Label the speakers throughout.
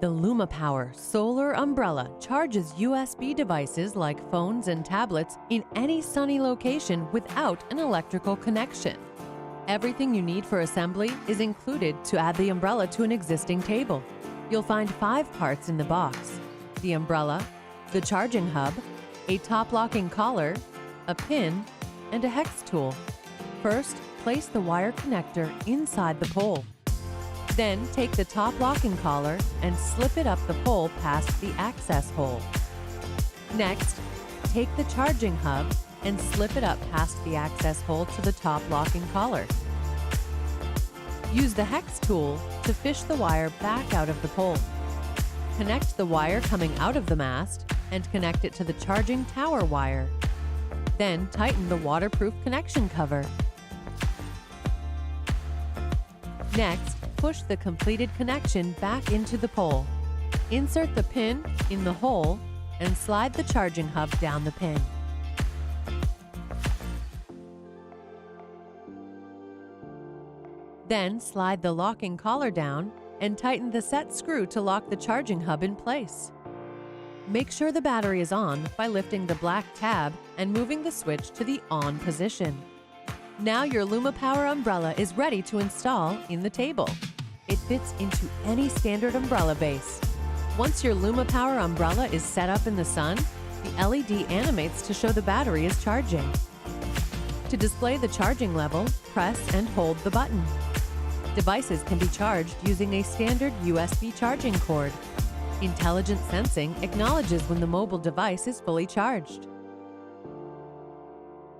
Speaker 1: The LumiPower Solar Umbrella charges USB devices like phones and tablets in any sunny location without an electrical connection. Everything you need for assembly is included to add the umbrella to an existing table. You'll find 5 parts in the box: the umbrella, the charging hub, a top-locking collar, a pin, and a hex tool. First, place the wire connector inside the pole. Then take the top locking collar and slip it up the pole past the access hole. Next, take the charging hub and slip it up past the access hole to the top locking collar. Use the hex tool to fish the wire back out of the pole. Connect the wire coming out of the mast and connect it to the charging tower wire. Then tighten the waterproof connection cover. Next, push the completed connection back into the pole. Insert the pin in the hole and slide the charging hub down the pin. Then slide the locking collar down and tighten the set screw to lock the charging hub in place. Make sure the battery is on by lifting the black tab and moving the switch to the on position. Now your LumiPower umbrella is ready to install in the table. It fits into any standard umbrella base. Once your LumiPower umbrella is set up in the sun, the LED animates to show the battery is charging. To display the charging level, press and hold the button. Devices can be charged using a standard USB charging cord. Intelligent sensing acknowledges when the mobile device is fully charged.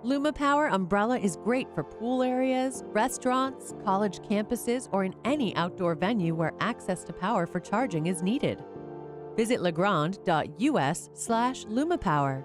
Speaker 1: LumiPower umbrella is great for pool areas, restaurants, college campuses, or in any outdoor venue where access to power for charging is needed. Visit legrand.us/LumiPower.